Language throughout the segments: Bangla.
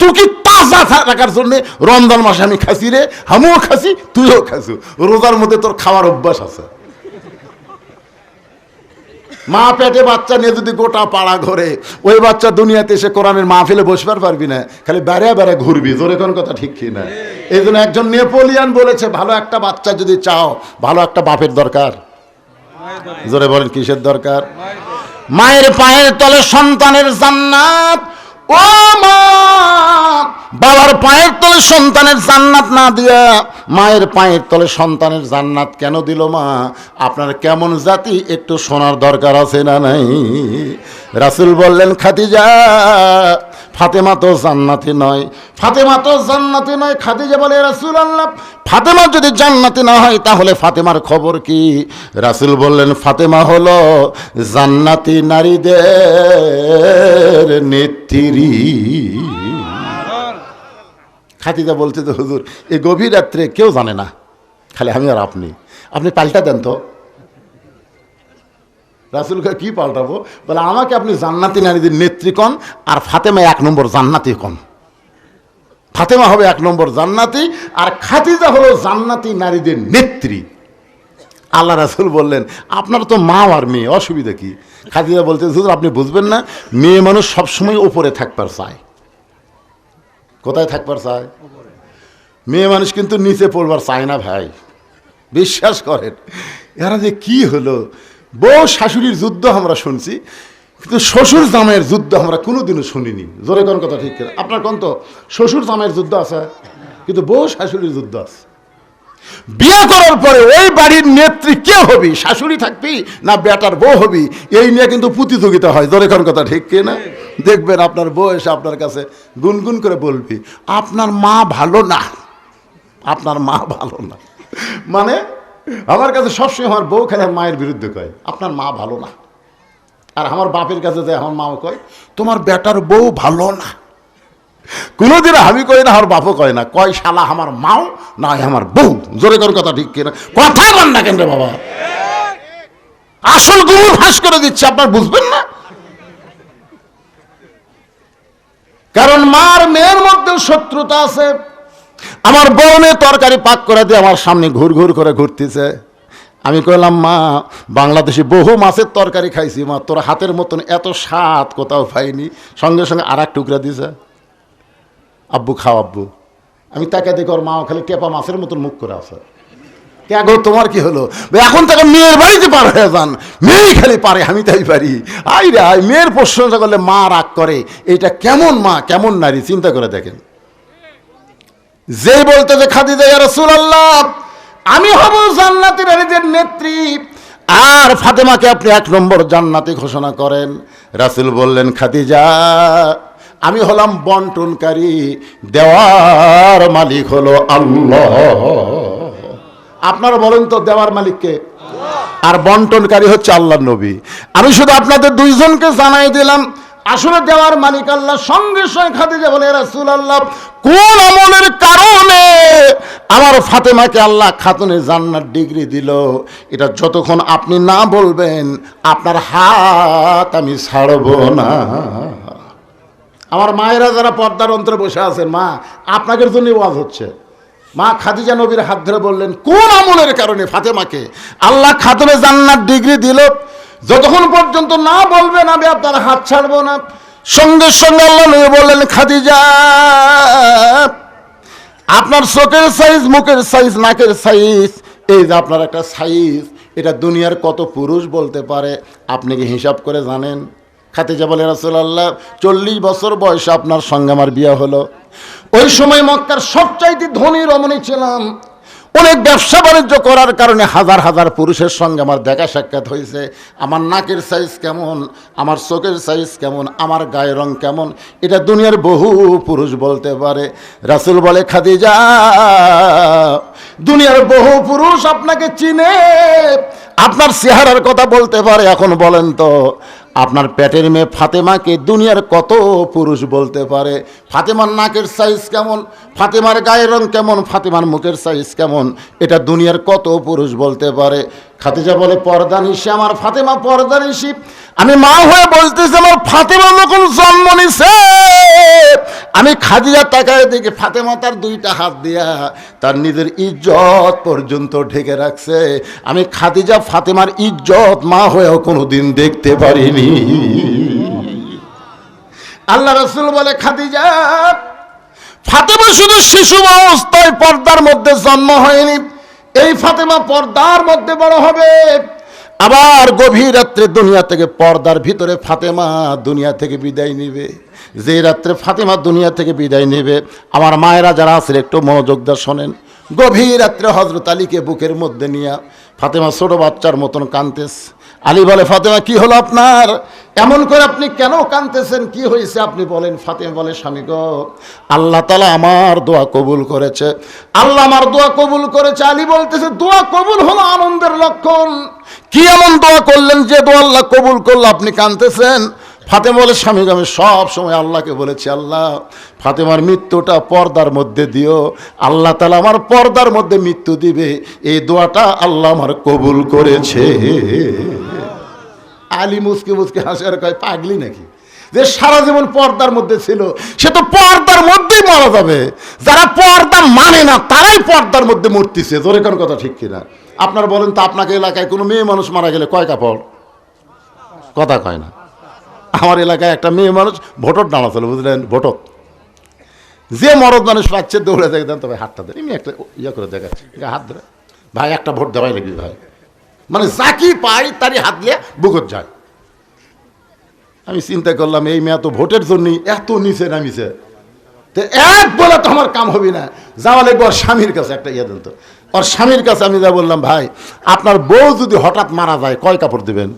তুকি তাজা রাখার জন্য রমজান মাসে আমি খাসি রে, আমিও খাসি, তুইও খাসু। রোজার মধ্যে তোর খাওয়ার অভ্যাস আছে। মা পেটে বাচ্চা নিয়ে যদি গোটা পাড়া ঘরে, ওই বাচ্চা দুনিয়াতে এসে কোরআনের মাহফিলে বসবার পারবি না, খালি বেড়ে বেড়ে ঘুরবি। জোরে কোন কথা ঠিক কি না? এই জন্য একজন নেপোলিয়ান বলেছে, ভালো একটা বাচ্চা যদি চাও, ভালো একটা বাপের দরকার। জোরে বলেন, কিসের দরকার? মায়ের পায়ের তলে সন্তানের জান্নাত। ও মা, বাবার পায়ের তলে সন্তানের জান্নাত না দিয়া মায়ের পায়ের তলে সন্তানের জান্নাত কেন দিল মা? আপনার কেমন জাতি একটু শোনার দরকার আছে না নাই? রাসূল বললেন, খাদিজা, ফাতেমা তো জান্নাতি নয়, ফাতেমা তো জান্নাতি নয়। খাদিজা বলে, রাসূলুল্লাহ, ফাতেমা যদি জান্নাতি না হয় তাহলে ফাতেমার খবর কি? রাসূল বললেন, ফাতেমা হলো জান্নাতি নারীদের নেত্রী। খাদিজা বলতে তো, হুজুর এই গভীর রাত্রে কেউ জানে না, খালি আমি আর আপনি পাল্টা দেন তো। রাসূলকে কি পাল্টাবো? বলে, আমাকে আপনি জান্নাতি নারীদের নেত্রী কন, আর ফাতেমা 1 নম্বর জান্নাতি কন। ফাতেমা হবে 1 নম্বর জান্নাতি, আর খাদিজা হলো জান্নাতি নারীদের নেত্রী। আল্লাহ রাসূল বললেন, আপনার তো মা আর মেয়ে, অসুবিধা কি? খাদিজা বলতে, হুজুর আপনি বুঝবেন না, মেয়ে মানুষ সবসময় উপরে থাকবার চায়। কোথায় থাকবার চায়? মেয়ে মানুষ কিন্তু নিচে পড়বার চায় না ভাই, বিশ্বাস করেন। এরা যে কি হলো, বউ শাশুড়ির যুদ্ধ আমরা শুনছি, কিন্তু শ্বশুর জামাইয়ের যুদ্ধ আমরা কোনোদিনও শুনিনি। জোরে কোন কথা ঠিক করে? আপনার কোন তো শ্বশুর জামাইয়ের যুদ্ধ আছে, কিন্তু বউ শাশুড়ির যুদ্ধ আছে। বিয়ে করার পরে ওই বাড়ির নেত্রী কে হবি, শাশুড়ি থাকবি না বেটার বউ হবি, এই নিয়ে কিন্তু প্রতিযোগিতা হয়। জোরে কোন কথা ঠিক কি না? দেখবেন আপনার বউ এসে আপনার কাছে গুনগুন করে বলবি, আপনার মা ভালো না, আপনার মা ভালো না। মানে আমার কাছে সবসময় আমার বউ খালি মায়ের বিরুদ্ধে কয়, আপনার মা ভালো না। আর আমার বাপের কাছে যায়, আমার মাও কয়, তোমার বেটার বউ ভালো না। কোনোদিন আমি কই না, আমার বাপও কয় না, কয় শালা আমার মাও না আমার বউ। জোরে করে কথা ঠিক কিনা? কথা বল না কেন রে বাবা, আসল গুমর ফাঁস করে দিচ্ছে, আপনার বুঝবেন না। কারণ মার মেয়ের মধ্যে শত্রুতা আছে। আমার বউ মেয়ে তরকারি পাক করে দিয়ে আমার সামনে ঘুর ঘুর করে ঘুরতেছে। আমি কইলাম, মা বাংলাদেশে বহু মাছের তরকারি খাইছি মা, তোর হাতের মতন এত স্বাদ কোথাও পাইনি। সঙ্গে সঙ্গে আর এক টুকরা দিছে, আব্বু খাও আব্বু। আমি তাকে দেখি ওর মা খালি টেপা মাছের মতন মুখ করে আছে। কে গো তোমার কি হলো? এখন তাকে মেয়ের বাড়িতে পার হয়ে যান, মেয়েই খালি পারে, আমি তাই পারি। আই রে আই, মেয়ের প্রশংসা করলে মা রাগ করে, এটা কেমন মা কেমন নারী, চিন্তা করে দেখেন। যে বলতে যে খাদিজা ইয়া রাসূলুল্লাহ, আমি হব জান্নাতি নারীদের নেত্রী, আর ফাতেমাকে আপনি 1 নম্বর জান্নাতি ঘোষণা করেন। রাসূল বললেন, খাদিজা আমি হলাম বন্টনকারী, দেওয়ার মালিক হলো আল্লাহ। আপনারা বলেন তো, দেওয়ার মালিককে? আর বন্টনকারী হচ্ছে আল্লাহর নবী। আমি শুধু আপনাদের দুইজনকে জানাই দিলাম, আসলে দেওয়ার মালিক আল্লাহ। সঙ্গে সঙ্গে খাদিজা বলে, রাসূলুল্লাহ কোন আমলের কারণে আমার ফাতেমাকে আল্লাহ খাতুনে জান্নাত ডিগ্রি দিল, এটা যতক্ষণ আপনি না বলবেন আপনার হাত আমি ছাড়ব না। আমার মায়েরা যারা পর্দার অন্তরে বসে আছেন, মা আপনাদের জন্য ওয়াজ হচ্ছে। মা খাদিজা নবীর হাত ধরে বললেন, কোন আমলের কারণে ফাতেমাকে আল্লাহ খাতুনে জান্নাত ডিগ্রি দিল, যতক্ষণ পর্যন্ত না বলবেন আমি আপনার হাত ছাড়বো না। সঙ্গে সঙ্গে আল্লাহ নবী বললেন, খাদিজা আপনার চোখের সাইজ, মুখের সাইজ, নাকের সাইজ, এই যে আপনার একটা সাইজ, এটা দুনিয়ার কত পুরুষ বলতে পারে আপনি কি হিসাব করে জানেন? খাদিজা বলে, রাসূলুল্লাহ 40 বছর বয়সে আপনার সঙ্গে আমার বিয়ে হলো। ওই সময় মক্কার সবচাইতে ধনী রমণী ছিলাম। অনেক ব্যবসা বাণিজ্য করার কারণে হাজার হাজার পুরুষের সঙ্গে আমার দেখা সাক্ষাৎ হয়েছে। আমার নাকের সাইজ কেমন, আমার চোখের সাইজ কেমন, আমার গায়ের রং কেমন, এটা দুনিয়ার বহু পুরুষ বলতে পারে। রাসূল বলে, খাদিজা দুনিয়ার বহু পুরুষ আপনাকে চিনে, আপনার চেহারার কথা বলতে পারে। এখন বলেন তো, আপনার পেটের মেয়ে ফাতেমাকে দুনিয়ার কত পুরুষ বলতে পারে? ফাতেমার নাকের সাইজ কেমন, ফাতেমার গায়ের রং কেমন, ফাতেমার মুখের সাইজ কেমন, এটা দুনিয়ার কত পুরুষ বলতে পারে? খাদিজা বলে পর্দা নিশি আমার ফাতেমা পর্দা নিশি। আমি মা হয়ে বলতেছি আমার ফাতেমা যখন জন্ম নিছে আমি খাদিজা তাকায় দেখি ফাতেমা তার দুইটা হাত দিয়া তার নিজের ইজ্জত পর্যন্ত ঢেকে রাখছে। আমি খাদিজা ফাতেমার ইজ্জত মা হয়েও কোনোদিন দেখতে পারিনি। আল্লাহ রাসূল বলে খাদিজা ফাতেমা শুধু শিশু অবস্থায় পর্দার মধ্যে জন্ম হয়নি, এই ফাতেমা পর্দার মধ্যে বড় হবে। আবার গভীর রাত্রে দুনিয়া থেকে পর্দার ভিতরে ফাতেমা দুনিয়া থেকে বিদায় নেবে। যে রাত্রে ফাতেমা দুনিয়া থেকে বিদায় নেবে আমার মায়েরা যারা আছেন একটু মনোযোগ দিয়ে শোনেন। গভীর রাত্রে হযরত আলীকে বুকের মধ্যে নিয়ে ফাতেমা ছোট বাচ্চার মতন কাঁদতেছে। আলী বলে ফাতেমা কি হলো আপনার, এমন করে আপনি কেন কাঁদতেছেন, কি হয়েছে আপনি বলেন। ফাতেমা বলে স্বামী গো আল্লাহ তাআলা আমার দোয়া কবুল করেছে, আল্লাহ আমার দোয়া কবুল করেছে। আলী বলতেছে দোয়া কবুল হলো আনন্দের লক্ষণ, কি এমন দোয়া করলেন যে দোয়া আল্লাহ কবুল করলো আপনি কাঁদতেছেন। ফাতেমা বলে স্বামী আমি সব সময় আল্লাহকে বলেছি আল্লাহ ফাতেমার মৃত্যুটা পর্দার মধ্যে দিও, আল্লাহ তাআলা আমার পর্দার মধ্যে মৃত্যু দিবে, এই দোয়াটা আল্লাহ আমার কবুল করেছে। আলী মুসকে মুসকে হাসে আর কয় পাগলি নাকি, যে সারা জীবন পর্দার মধ্যে ছিল সে তো পর্দার মধ্যেই মারা যাবে, যারা পর্দা মানে না তারাই পর্দার মধ্যে মরতেছে। জোরে কোন কথা ঠিক কিনা আপনার বলেন তো, আপনাকে এলাকায় কোনো মেয়ে মানুষ মারা গেলে কয় কাপড়, কথা কয় না। আমার এলাকায় একটা মেয়ে মানুষ ভোটর দাঁড়াচ্ছিল বুঝলেন, ভোটর যে মরদ মানুষ পাচ্ছে দৌড়ে দেখেন তবে হাতটা দেন, এমনি একটা ইয়ে করে দেখাচ্ছে হাত ধরে ভাই একটা ভোট দেওয়াই লাগবে ভাই, মানে যাকি পাই তারই হাত দিয়ে বুকত যায়। আমি চিন্তা করলাম এই মেয়ে তো ভোটের জন্যই এত নিচে নামিছে, তো এক বলে তো আমার কাম হবে না, যাওয়া লাগবে ওর স্বামীর কাছে একটা ইয়ে দেন তো। ওর স্বামীর কাছে আমি যা বললাম ভাই আপনার বউ যদি হঠাৎ মারা যায় কয় কাপড় দেবেন।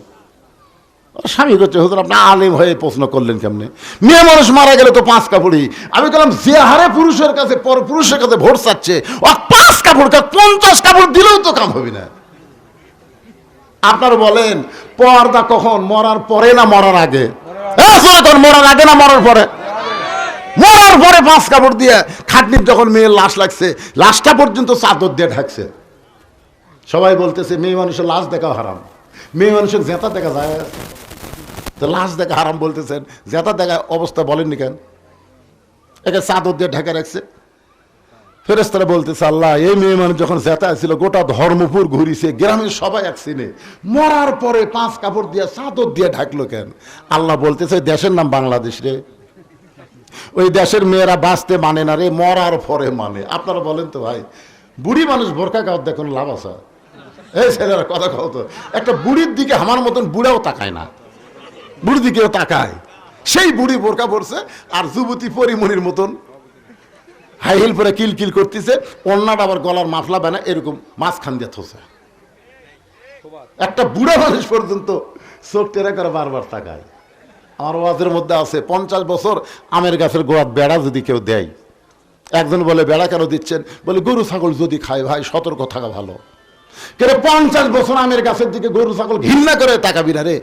স্বামী করছে হুজুর আপনি আলেম হয়ে প্রশ্ন করলেন কেমনে, মেয়ে মানুষ মারা গেলে তো 5 কাপড়ই। আমি বললাম যে হারে পুরুষের কাছে ভোট চাচ্ছে ও 5 কাপড় 50 কাপড় দিলেও তো কাম হবে না। আপনার বলেন পর্দা কখন, মরার পরে না মরার আগে? মরার আগে না মরার পরে? মরার পরে 5 কাপড় দিয়ে খাটনির যখন মেয়ের লাশ লাগছে লাশটা পর্যন্ত চাদর দিয়ে ঢাকছে। সবাই বলতেছে মেয়ে মানুষের লাশ দেখাও হারাম, মেয়ে মানুষের জেতা দেখা যায় তো লাশ দেখা হারাম বলতেছেন, জেতা দেখা অবস্থা বলেননি কেন? একে চাদর দিয়ে ঢাকা রাখছে। ফেরেশতারা বলতেছে আল্লাহ এই মেয়ে মানুষ যখন জেতা ছিল গোটা ধর্মপুর ঘুরিছে, গ্রামের সবাই এক চিনে, মরার পরে 5 কাপড় দিয়ে চাদর দিয়ে ঢাকলো কেন? আল্লাহ বলতেছে দেশের নাম বাংলাদেশ রে, ওই দেশের মেয়েরা বাঁচতে মানে না রে, মরার পরে মানে। আপনারা বলেন তো ভাই বুড়ি মানুষ বোরকা গাওয়ার দেখুন লাভ আছে? এই ছেলেরা কথা কও তো, একটা বুড়ির দিকে আমার মতন বুড়াও তাকায় না, বুড়ির দিকেও তাকায়, সেই বুড়ি বোরকা পরছে আর যুবতী পরিমণির মতন হাই হিল পরে কিলকিল করতেছে, অন্যটা আবার গলার মাফলা বানায় এরকম মাঝখান দিয়ে থোসে। একটা বুড়া মানুষ পর্যন্ত চোখ টেরা করে বারবার তাকায়। আমার ওয়াজের মধ্যে আছে 50 বছর আমের গাছের গোড়াত বেড়া যদি কেউ দেয়, একজন বলে বেড়া কেন দিচ্ছেন, বলে গরু ছাগল যদি খায় ভাই সতর্ক থাকা ভালো। কেন 50 বছর আমের গাছের দিকে গরু ছাগল ঘৃণা করে তাকাবি না রে,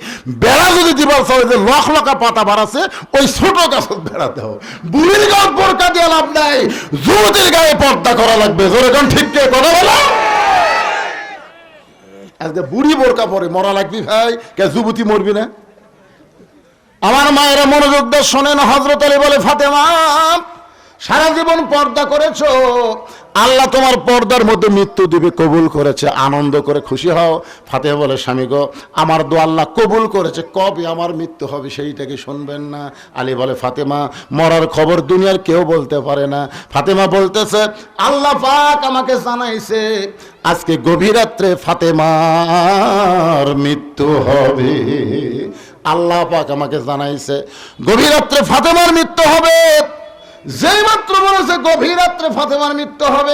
বেড়া যদি দিবার চাও যে লখলকা পাতা বাড়াছে ওই ছোট গাছের বেড়াতে হবে। বুড়ির গায়ে বোরকা দিয়ে লাভ নাই, যুবতীর গায়ে পর্দা করা লাগবে। জোরে কোন ঠিক কে কথা বলো? আজকে বুড়ি বোরকা পরে মরা লাগবি ভাই, কে যুবতী মরবি না? আমার মায়েরা মনোযোগ দিয়ে শোনেন। হযরত আলী বলে ফাতেমা সারা জীবন পর্দা করেছো, আল্লাহ তোমার পর্দার মধ্যে মৃত্যু দিবে কবুল করেছে, আনন্দ করে খুশি হও। ফাতেমা বলে স্বামী গো আমার দোয়া আল্লাহ কবুল করেছে, কবে আমার মৃত্যু হবে সেইটাকে শুনবেন না? আলী বলে ফাতেমা মরার খবর দুনিয়ার কেউ বলতে পারে না। ফাতেমা বলতেছে আল্লাহ পাক আমাকে জানাইছে আজকে গভীর রাত্রে ফাতেমার মৃত্যু হবে। আল্লাহ পাক আমাকে জানাইছে গভীর রাত্রে ফাতেমার মৃত্যু হবে। যেই মাত্র বলেছে গভীর রাত্রে ফাতেমার মৃত্যু হবে,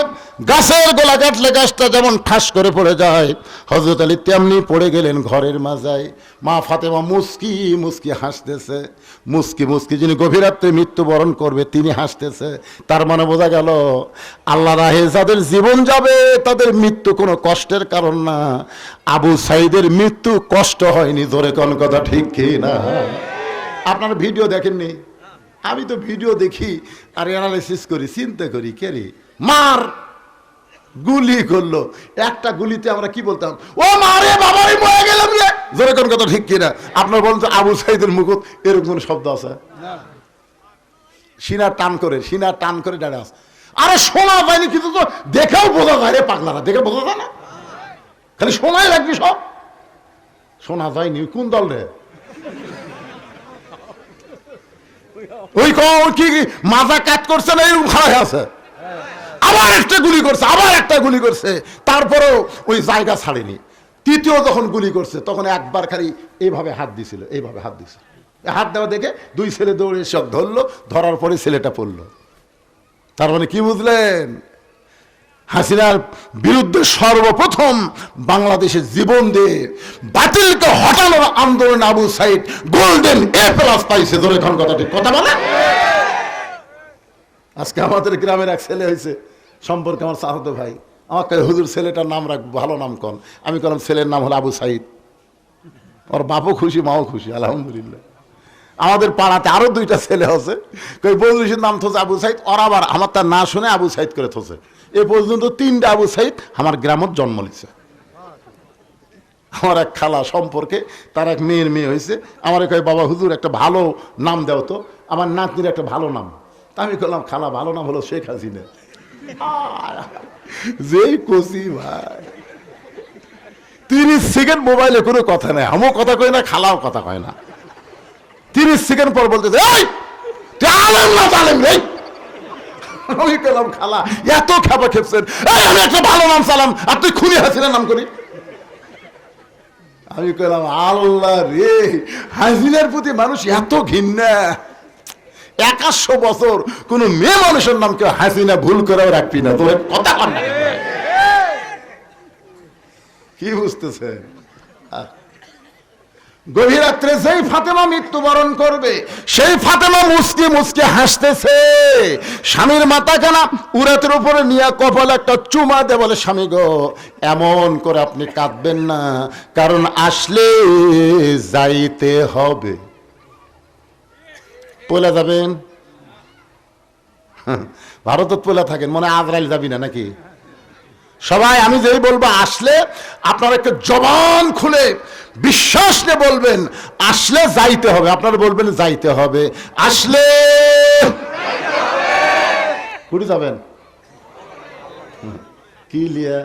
গাছের গোলা কাটলে গাছটা যেমন ঠাস করে পড়ে যায়, হযরত আলী তেমনি পড়ে গেলেন ঘরের মাজায়। মা ফাতেমা মুস্কি মুস্কি হাসতেছে, মুস্কি মুস্কি যিনি গভীর রাত্রে মৃত্যুবরণ করবে তিনি হাসতেছে। তার মানে বোঝা গেল আল্লাহ রাহে যাদের জীবন যাবে তাদের মৃত্যু কোনো কষ্টের কারণ না। আবু সাইদের মৃত্যু কষ্ট হয়নি। জোরে কোন কথা ঠিক কি না? আপনারা ভিডিও দেখেননি? আমি তো ভিডিও দেখি আর অ্যানালাইসিস করি, চিন্তা করি কে রে মার গুলি করলো। একটা গুলিতে আমরা কি বলতাম, ও মারে বাবারে মরে গেলাম রে, জোরে কোন কথা ঠিক কিনা? আপনার বলেন তো আবু সাইদের মুকুট এরকম কোন শব্দ আছে? সিনা টান করে দাঁড়া আছে। আরে শোনা যায়নি কিন্তু তো দেখেও বোঝা যায় রে পাগলারা, দেখে বোঝা যায় না, খালি শোনাই লাগবি সব। শোনা যায়নি কোন দল রে? ওই কি মাজা কাট করছে না এরকম খারাপ আছে, আবার একটা গুলি করছে, তারপরেও ওই জায়গা ছাড়েনি। তৃতীয় যখন গুলি করছে তখন একবার খালি এইভাবে হাত দিছিল, হাত দেওয়া দেখে দুই ছেলে দৌড়ে সব ধরলো, ধরার পরে ছেলেটা পড়লো। তার মানে কি বুঝলেন? হাসিনার বিরুদ্ধে সর্বপ্রথম বাংলাদেশে জীবন দিয়ে বাতিলকে হটানোর আন্দোলন আবু সাইদ গোল্ডেন A+ পাইছে। ধরে এখন কথা ঠিক কথা বলে। আজকে আমাদের গ্রামের এক ছেলে হয়েছে, সম্পর্কে আমার চাহতো ভাই আমাকে, হুজুর ছেলেটার নাম রাখ, ভালো নাম কন। আমি বললাম ছেলের নাম হলো আবু সাইদ। ওর বাপও খুশি, মাও খুশি, আলহামদুলিল্লাহ। আমাদের পাড়াতে আরো দুইটা ছেলে আছে, বন্ধুর নাম থোছে আবু সাইদ, ওর আবার আমার তার না শুনে আবু সাইদ করে থোছে। এ পর্যন্ত 3টা আবু সাইদ আমার গ্রামত জন্ম নিচ্ছে। আমার এক খালা সম্পর্কে তার এক মেয়ে হয়েছে, আমার কয় বাবা হুজুর একটা ভালো নাম দেও তো, আমার নাতনির একটা ভালো নাম। আমি বললাম খালা ভালো নাম হলো শেখ হাসিনা। যেই কচি ভাই 30 সেকেন্ড মোবাইলে কোনো কথা নেই, আমিও কথা কই না, খালাও কথা কয় না। 30 সেকেন্ড পর বলতেছে আমি পেলাম খালা এত খাবার খেপছেন, আমি একটা ভালো নাম চালাম আর তুই খুনি হাসিনার নাম করি। আমি কইলাম আল্লাহ রে, হাসিনার প্রতি মানুষ এত ঘৃণা। 100 বছর কোন মেয়ে মানুষের নাম কেউ হাসিনা ভুল করেও রাখবি না, তোর কথা কর না। কি বুঝতেছে? গভীর রাত্রে যেই ফাতেমা মৃত্যুবরণ করবে, সেই ফাতেমা মুসকে মুসকে হাসতেছে। স্বামীর মাথা খানা উরাতের উপরে নিয়ে কপালে একটা চুমা দে, বলে স্বামী গো এমন করে আপনি কাঁদবেন না, কারণ আসলে যাইতে হবে। পয়লা যাবেন? ভারতত পয়লা থাকেন, মনে আজরাইল যাবি না নাকি? সবাই আমি যেই বলবো আসলে আপনারা একটা জবান খুলে বিশ্বাস নিয়ে বলবেন আসলে যাইতে হবে। আপনারা বলবেন যাইতে হবে, আসলে কুড়ি যাবেন কি লিয়া?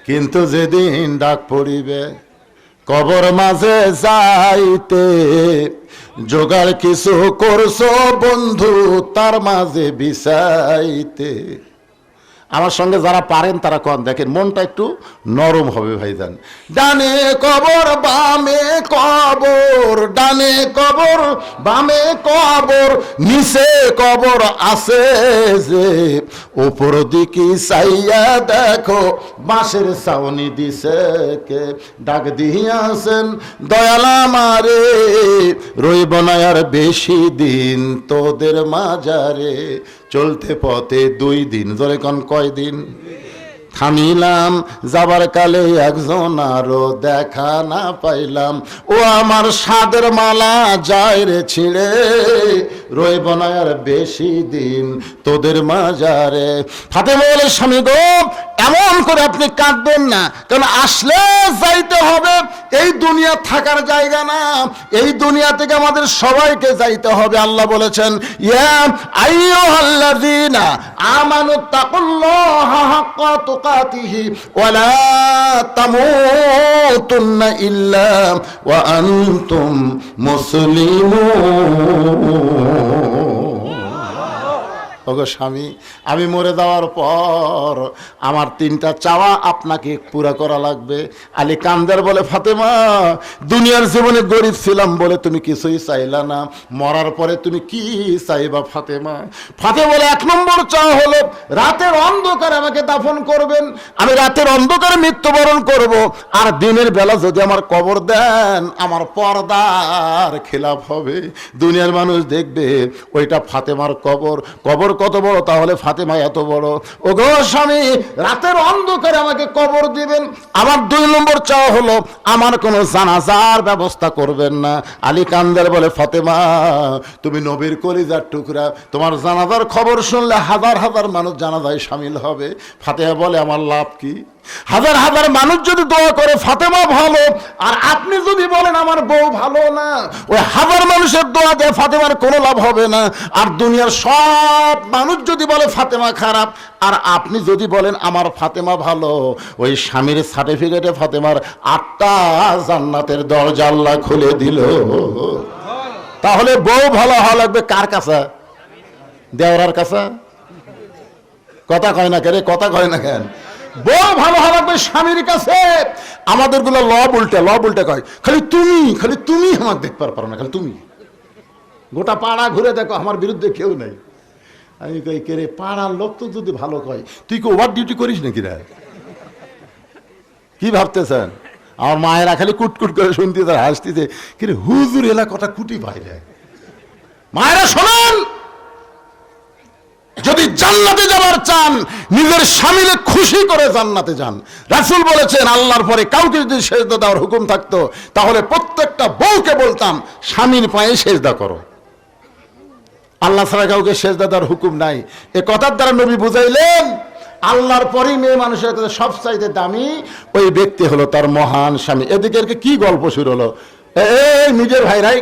কিন্তু যেদিন ডাক পড়িবে কবর মাঝে যাইতে, জোগাড় কিছু করছো বন্ধু তার মাঝে বিছাইতে। আমার সঙ্গে যারা পারেন তারা কন, দেখেন মনটা একটু নরম হবে ভাইজান। ডানে কবর বামে কবর, ডানে কবর বামে কবর, নিচে কবর আছে যে, উপর দিকে চাইয়া দেখো বাঁশের ছাউনি দিছে কে। ডাক দিয়াছেন দয়াল আমারে, রইব না আর বেশি দিন তোদের মাজারে। চলতে পথে 2 দিন, জোরে কোন কয়দিন? থামিলাম যাবার কালে একজন আরো দেখা না পাইলাম, ও আমার সাদের মালা যায় রে ছিঁড়ে, রইব না আর বেশি দিন তোদের মাজারে। ফাতেমা বলে স্বামী গো এমন করে আপনি কাঁদবেন না, কারণ আসলে যাইতে হবে। এই দুনিয়া থাকার জায়গা না, এই দুনিয়া থেকে আমাদের সবাইকে যাইতে হবে। আল্লাহ বলেছেন ইয়া আইয়ুহাল্লাযীনা আমানুত্তাকুল্লাহা হাক্কা তুকাতিহি ওয়া লা তামুতুন্না ইল্লা ওয়া আনতুম মুসলিমুন। ওগো স্বামী, আমি মরে যাওয়ার পর আমার 3টা চাওয়া আপনাকে পুরা করা লাগবে। আলী কান্দের বলে ফাতেমা দুনিয়ার জীবনে গরিব ছিলাম বলে তুমি কিছুই চাইলা না, মরার পরে তুমি কি চাইবা ফাতেমা? ফাতেমা বলে 1 নম্বর চাওয়া হলো রাতের অন্ধকারে আমাকে দাফন করবেন, আমি রাতের অন্ধকারে মৃত্যুবরণ করব, আর দিনের বেলা যদি আমার কবর দেন আমার পর্দার খেলাফ হবে, দুনিয়ার মানুষ দেখবে ওইটা ফাতেমার কবর। কবর কত বড়, তাহলে ফাতেমা এত বড়। ও গো স্বামী, রাতের অন্ধকারে আমাকে কবর দিবেন। আমার 2 নম্বর চাওয়া হলো আমার কোনো জানাজার ব্যবস্থা করবেন না। আলী কান্দার বলে, ফাতেমা তুমি নবীর কলিজার টুকরা, তোমার জানাজার খবর শুনলে হাজার হাজার মানুষ জানাজায় শামিল হবে। ফাতেমা বলে, আমার লাভ কি? হাজার হাজার মানুষ যদি দোয়া করে ফাতেমা ভালো, আর আপনি যদি বলেন আমার বউ ভালো না, ওই হাজার মানুষের দোয়া দিয়ে ফাতেমার কোনো লাভ হবে না। আর দুনিয়ার সব মানুষ যদি বলে ফাতেমা খারাপ, আর আপনি যদি বলেন আমার ফাতেমা ভালো, ওই স্বামীর সার্টিফিকেটে ফাতেমার 8টা জান্নাতের দরজা আল্লাহ খুলে দিল। তাহলে বউ ভালো হওয়া লাগবে কার কাছে? দেওরার কাছে? কথা কয় না কেন? কথা কয় না কেন? বউ ভালো হওয়া লাগবে স্বামীর কাছে। আমাদের গুলো লব উল্টে কয়, খালি তুমি আমার দেখতে পারো না, খালি তুমি। গোটা পাড়া ঘুরে দেখো আমার বিরুদ্ধে কেউ নাই। আমি কই, কে রে, পাড়ার লোক তো যদি ভালো কয়, তুই কি ওভার ডিউটি করিস নাকি রে? কি ভাবতেছেন? আমার মায়েরা খালি কুটকুট করে শুনতে, তার হাসতিতে, কিন্তু হুজুর এলাকাটা কুটি বাইরে। মায়েরা শোনেন, যদি জান্নাতে যাবার চান, নিজের স্বামীকে খুশি করে জান্নাতে যান। রাসূল বলেছেন, আল্লাহর পরে কাউকে যদি সেজদা দেওয়ার হুকুম থাকতো, তাহলে প্রত্যেকটা বউকে বলতাম স্বামীর পায়ে সেজদা করো। আল্লাহ ছাড়া কাউকে সেজদা দেওয়ার হুকুম নাই। এ কথার দ্বারা নবী বুঝাইলেন, আল্লাহর পরেই মেয়ে মানুষের কাছে সবচাইতে দামি ওই ব্যক্তি হলো তার মহান স্বামী। এদিকে কি গল্প শুরু হলো? এই নিজের ভাইরাই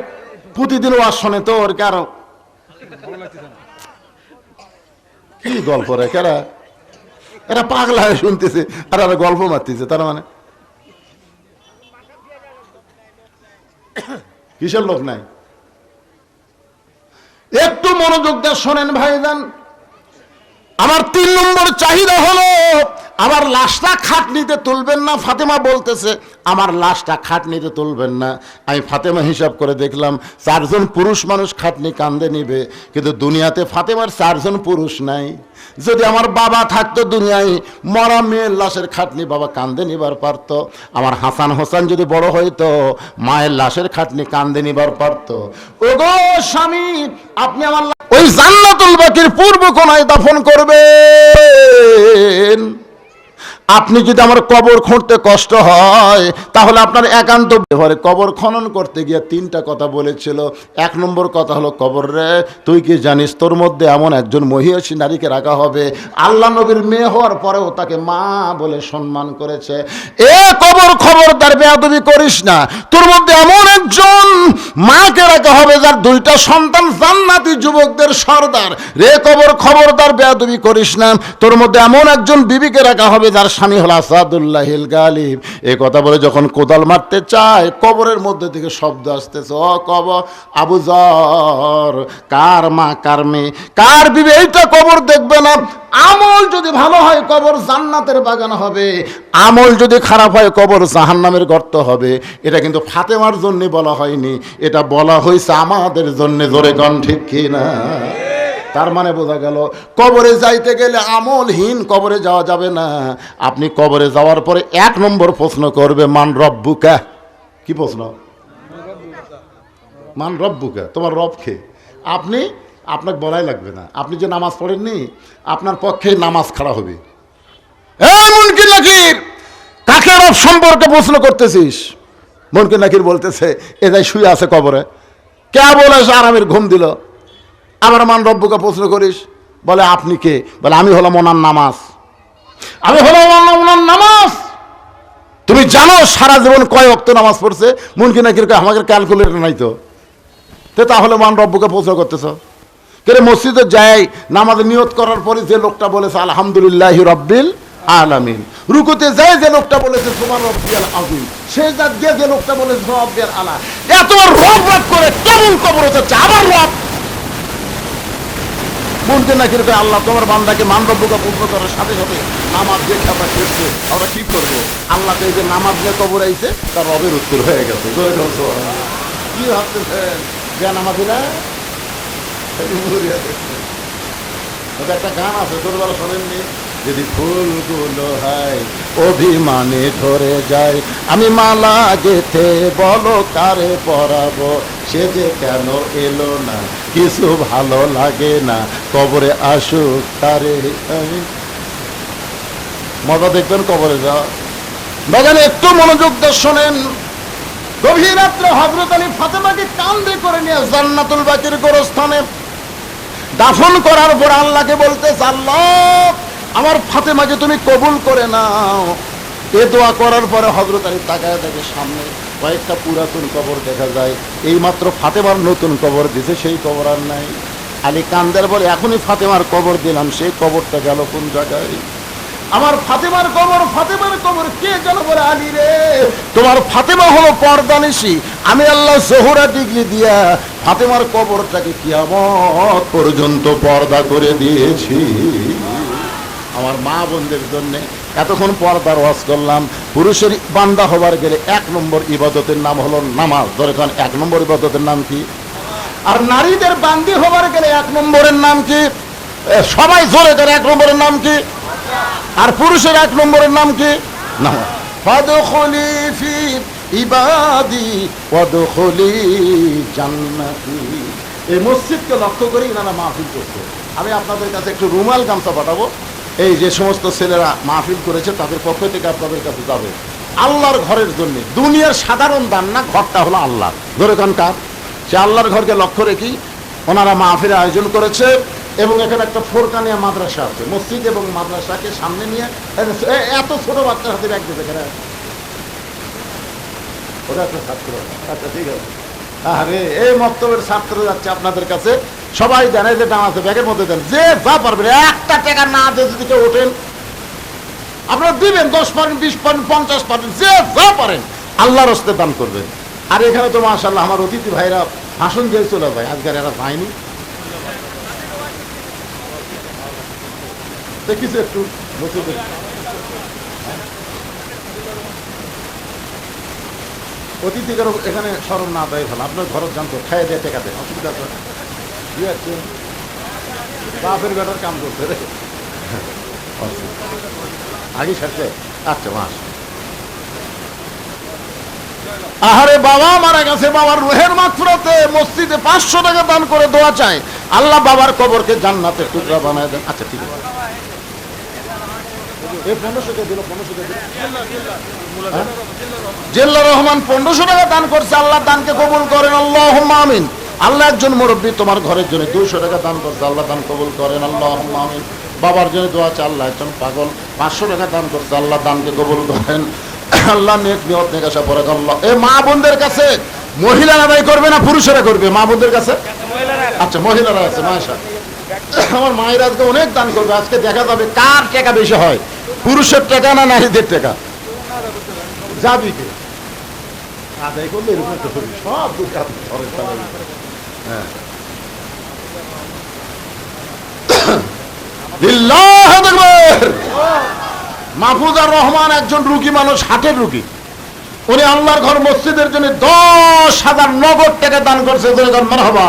প্রতিদিন ওয়াজ শোনে, তো ওর কারো কি গল্প রে, কারা এরা পাগলা হয়ে শুনতেছে আর এরা গল্প মারতেছে। তার মানে কিসের লোক নাই? একটু মনোযোগ দিয়ে শোনেন ভাইজান। আমার 3 নম্বর চাহিদা হলো, আমার লাশটা খাটনিতে তুলবেন না। ফাতেমা বলতেছে আমার লাশটা খাটনিতে তুলবেন না। আমি ফাতেমা হিসাব করে দেখলাম 4 জন পুরুষ মানুষ খাটনি কান্দে নিবে, কিন্তু দুনিয়াতে ফাতেমার 4 জন পুরুষ নাই। যদি আমার বাবা থাকতো দুনিয়ায়, মরা মেয়ের লাশের খাটনি বাবা কান্দে নিবার পারত। আমার হাসান হোসেন যদি বড় হইতো, মায়ের লাশের খাটনি কান্দে নিবার পারত। ওগো স্বামী, আপনি আমার ওই জান্নাতুল বাকির পূর্ব কোণায় দাফন করবেন। আপনি যদি আমার কবর খুঁড়তে কষ্ট হয়, তাহলে আপনার একান্ত ঘরে কবর খনন করতে গিয়ে 3টা কথা বলেছিল। 1 নম্বর কথা হলো, কবর রে, তুই কি জানিস তোর মধ্যে এমন একজন মহিষী নারীকে রাখা হবে, আল্লাহ নবীর মেয়ে হওয়ার পরেও তাকে মা বলে সম্মান করেছে। এ কবর, খবরদার বেয়াদবি করিস না। তোর মধ্যে এমন একজন মাকে রাখা হবে যার 2টা সন্তান জান্নাতি যুবকদের সর্দার। রে কবর, খবরদার বেয়াদবি করিস না। তোর মধ্যে এমন একজন বিবিকে রাখা হবে যার স্বামী হল আসাদুল্লাহিল গালিব। এই কথা বলে যখন কোদাল মারতে চায়, কবরের মধ্যে থেকে শব্দ আসতেছে, ও কবর আবু যর, কার মা কার মেয়ে কার বিবি, এইটা কবর দেখবে না। আমল যদি ভালো হয় কবর জান্নাতের বাগান হবে, আমল যদি খারাপ হয় কবর জাহান্নামের গর্ত হবে। এটা কিন্তু ফাতেমার জন্য বলা হয়নি, এটা বলা হয়েছে আমাদের জন্য। জোরে কন ঠিক কি না? তার মানে বোঝা গেল, কবরে যাইতে গেলে আমলহীন কবরে যাওয়া যাবে না। আপনি কবরে যাওয়ার পরে 1 নম্বর প্রশ্ন করবে, মান রব্বুকা। কি প্রশ্ন? মান রব্বুকা, তোমার রব কে? আপনাকে বলাই লাগবে না। আপনি যে নামাজ পড়েননি, আপনার পক্ষে নামাজ খাড়া হবে। এই মুনকির নাকির, কাকে রব সম্পর্কে প্রশ্ন করতেছিস? মুনকির নাকির বলতেছে, এ যাই শুয়ে আছে কবরে, কে বলে আরামের ঘুম দিল। আমার মান রব্বুকে প্রশ্ন করিস, বলে আপনি কে? বলে আমি হলাম ওনার নামাজ। আমি হলাম ওনার নামাজ। তুমি জানো সারা জীবন কয় ওয়াক্ত নামাজ পড়ছে? মুনকির নাকির আমাদের ক্যালকুলেটর নাই তো, তাহলে মান রব্বুকে প্রশ্ন করতেছ কে? মসজিদে যাই, নামাজে নিয়ত করার পরে যে লোকটা বলেছে আলহামদুলিল্লাহি রাব্বিল আলামিন, রুকুতে যাই যে লোকটা বলেছে সুবহান রাব্বিয়াল আযীম, সেজদা দিয়ে যে লোকটা বলেছে রাব্বিয়াল আলা, এত রব রব করে কেমন কবর হচ্ছে আবার রব। মুনকির নাকির কয়, আল্লাহ তোমার বান্দাকে মান রব্বুকে প্রশ্ন করার সাথে সাথে নামাজ দিয়ে খাবার খেয়েছে, আমরা কি করবো? আল্লাহ এই যে নামাজ দিয়ে কবর আইছে, তার রবের উত্তর হয়ে গেছে। কি ভাবতেছেন জ্ঞান আমাদিরা? একটা গান আছে, ছোটবেলা শোনেননি? যদি ফুলগুলো হয় অভিমানে ধরে যায়, আমি মালা গেথে বলো কারে পরাবো, সে যে কেন এলো না, কিছু ভালো লাগে না, কবরে আসুক তারে আমি। মজা দেখবেন কবরে যাওয়া। বাগানে একটু মনোযোগ দিয়ে শোনেন। গভীর রাত্রে হযরত আলী ফাতেমাকে কাঁধে করে নিয়ে জান্নাতুল বাকির গোরস্থানে দাফন করার পর আল্লাহকে বলতে, আল্লাহ আমার ফাতেমাকে তুমি কবুল করে নাও। এ দোয়া করার পরে হযরত আলী তাকায় দেখে সামনে কয়েকটা পুরাতন কবর দেখা যায়। এই মাত্র ফাতেমার নতুন কবর দিছে, সেই কবর আর নাই। আলী কান্দের বলে, এখনই ফাতেমার কবর দিলাম, সেই কবরটা গেল কোন জায়গায়? আমার ফাতেমার কবর, ফাতেমার কবর কে গেল? বলে, আলী রে, তোমার ফাতেমা হলো পর্দানিশী, আমি আল্লাহ জোহরা ডিগ্রি দিয়া ফাতেমার কবরটাকে কিয়ামত পর্যন্ত পর্দা করে দিয়েছি। আমার মা বোনদের জন্য এতক্ষণ পর্দার ওয়াজ করলাম। পুরুষের বান্দা হবার গেলে 1 নম্বর ইবাদতের নাম হলো নামাজ। ধরে কারণ 1 নম্বর ইবাদতের নাম কি? আর নারীদের বান্দি হবার গেলে 1 নম্বরের নাম কি? সবাই জোরে করে 1 নম্বরের নাম কি? আর পুরুষের 1 নম্বরের নাম কি? নামাজ। ফাদখুলি ফি ইবাদি ওয়াদখুলি জান্নাতি। এই মসজিদকে লক্ষ্য করেই নানা মাহফিল করছে। আমি আপনাদের কাছে একটু রুমাল গামছা পাঠাবো। এই যে সমস্ত ছেলেরা মাহফিল করেছে তাদের পক্ষ থেকে আপনাদের কাছে যাবে। আল্লাহর ঘরের জন্য, দুনিয়ার সাধারণ দান না, ঘরটা হলো আল্লাহ। ধরে কান কার? সে আল্লাহর ঘরকে লক্ষ্য রেখেই ওনারা মাহফিলের আয়োজন করেছে। এবং এখানে একটা ফোরকানিয়া মাদ্রাসা আছে, মসজিদ এবং মাদ্রাসাকে সামনে নিয়ে এত ছোট বাচ্চার হাতে ব্যাগ দিতে গেলে ওরা একটা ছাত্র। আচ্ছা ঠিক আছে। আরে এই মক্তবের ছাত্র যাচ্ছে আপনাদের কাছে, সবাই জানে যে দাম আছে, ব্যাগের মধ্যে দেন, যে যা পারবেন। 1টা টাকা না দিয়ে যদি কেউ ওঠেন আপনারা দিবেন, 10%, 20%, 50%, যে যা পারেন আল্লাহর হস্তে দান করবেন। আর এখানে তো মাশাআল্লাহ আমার অতিথি ভাইরা ভাষণ দিয়ে চলে যায়, আজকের এরা যায়নি কিছু একটু অতিথিকার এখানে স্মরণ না দেয় ভালো। আপনার ঘর জানতো খাইয়ে দিয়ে টেকা দেয়, অসুবিধা আছে। বাপের বেটার কাম করতে রে আগে সাথে। আচ্ছা মাস। আহারে বাবা মারা গেছে, বাবার রুহের মাগফিরাতে মসজিদে 500 টাকা দান করে দোয়া চায়, আল্লাহ বাবার কবরকে জান্নাতের টুকরা বানায় দেন। আচ্ছা ঠিক আছে। জিল্লা রহমান 1500 টাকা দান করছে, আল্লাহ দানকে কবুল করেন, আল্লাহুম্মা আমিন। আল্লাহ একজন মুরব্বী তোমার ঘরের জন্য 200 টাকা দান করছে, আল্লাহ দান কবুল করেন, আল্লাহুম্মা আমিন। বাবার জন্য দোয়া আছে, আল্লাহ একজন পাগল 500 টাকা দান করছে, আল্লাহ দানকে কবুল করেন, আল্লাহ নেক নিয়ত নেক আশা পরে আল্লাহ। এই মা বোনদের কাছে মহিলারা আদায় করবে না পুরুষেরা করবে? মা বোনদের কাছে। আচ্ছা মহিলারা আছে, মাশাআল্লাহ। আমার মায়ের আজকে অনেক দান করবে। আজকে দেখা যাবে কার টাকা বেশি হয়, পুরুষের টাকা না নারীদের টাকা। যাবি কে আদায় করলে এরকম একটা সব হ্যাঁ। মাহফুজার রহমান একজন রুগী মানুষ, হাটের রুগী। উনি আল্লাহর ঘর মসজিদের জন্য 10,000 নগদ টাকা দান করছে। মারহাবা।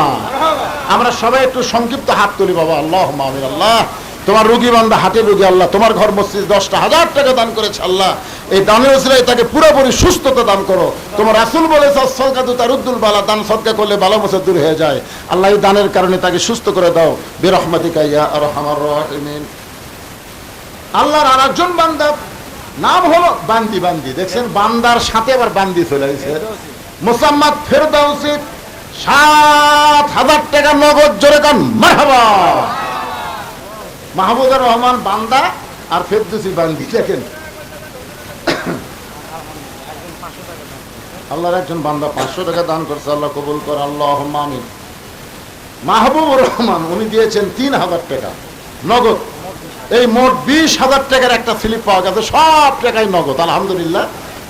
আমরা সবাই একটু সংক্ষিপ্ত হাত তুলি বাবা। আল্লাহুম্মা আমিন। আল্লাহ তোমার রুগী বান্দা হাটের রুগী, আল্লাহ তোমার ঘর মসজিদ 10,000 টাকা দান করেছে, আল্লাহ এই দানের ওসিলায় তাকে পুরোপুরি সুস্থতা দান করো। তোমার রাসূল বলেছে সাদকাতু তারুদ্দুল বালা, দান সদকা করলে বালা মুসিবত দূর হয়ে যায়। আল্লাহ এই দানের কারণে তাকে সুস্থ করে দাও বিরহমাতিকা ইয়া আরহামার রাহিমিন। আল্লাহর আরেকজন বান্দা নাম হলো বান্দি। বান্দি দেখছেন, বান্দার সাথে আবার বান্দি চলে গেছে। মোসাম্মদ ফেরদাউসি 7,000 টাকা নগদ, জোরে কান মারহাবা। মাহবুবুর রহমান বান্দা আর ফেরদৌসি বান্দি। দেখেন আল্লাহর একজন বান্দা 500 টাকা দান করছে, আল্লাহ কবুল কর, আল্লাহুম্মা আমিন। মাহবুবুর রহমান উনি দিয়েছেন 3,000 টাকা নগদ। এই মোট 20,000 টাকার একটা স্লিপ পাওয়া গেছে, সব টাকাই নগদ। আলহামদুলিল্লাহ,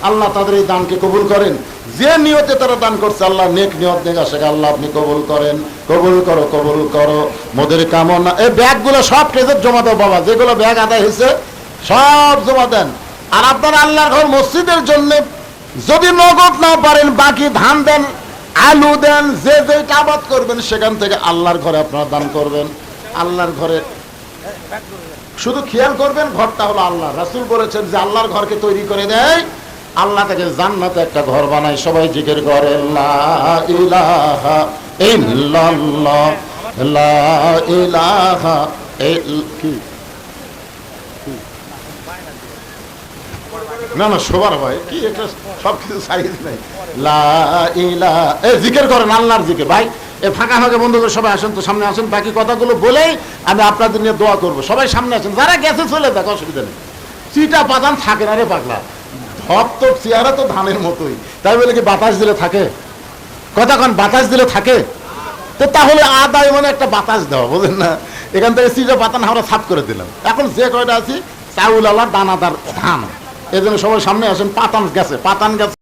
আল্লাহ তাদের এই দানকে কবুল করেন। যে নিয়তে তারা দান করছে, আল্লাহ নেক নিয়ত নেক আশা আল্লাহ আপনি কবুল করেন, কবুল করো, কবুল করো মোদের কামনা। এই ব্যাগগুলো সব ট্রেজের জমা দাও বাবা, যেগুলো ব্যাগ আদায় হয়েছে সব জমা দেন। আর আপনারা আল্লাহর ঘর মসজিদের জন্য যদি নগদ না পারেন, বাকি ধান দেন, আলু দেন, যে যেটা আবাদ করবেন সেখান থেকে আল্লাহর ঘরে আপনারা দান করবেন। আল্লাহর ঘরে শুধু খেয়াল করবেন ঘরটা হলো আল্লাহ। রাসূল বলেছেন যে আল্লাহর ঘরকে তৈরি করে দেয় আল্লাহ থেকে জান্নাতে একটা ঘর বানায়। সবাই জিকির করে লা ইলাহা ইল্লাল্লাহ, লা ইলাহা কি না না সবার ভাই কি একটা সব কিছু সাইজ নাই। লা ইলাহা জিকির করেন আল্লাহর জিকির। ভাই এ ফাঁকা ফাঁকা বন্ধুদের সবাই আসেন তো, সামনে আসেন। বাকি কথাগুলো বলেই আমি আপনাদের নিয়ে দোয়া করবো। সবাই সামনে আসেন, যারা গেছে চলে যাক, অসুবিধা নেই। চিটা পাতান থাকে না রে পাগলা, ধপ তো চেহারা তো ধানের মতোই, তাই বলে কি বাতাস দিলে থাকে? কথা কন, বাতাস দিলে থাকে? তো তাহলে আদায় মানে একটা বাতাস দেওয়া, বুঝলেন না? এখান থেকে চিটা পাতান আমরা সাফ করে দিলাম। এখন যে কয়টা আছি চাউল আলা দানাদার ধান, এই জন্য সবাই সামনে আসেন। পাতান গেছে, পাতান গেছে।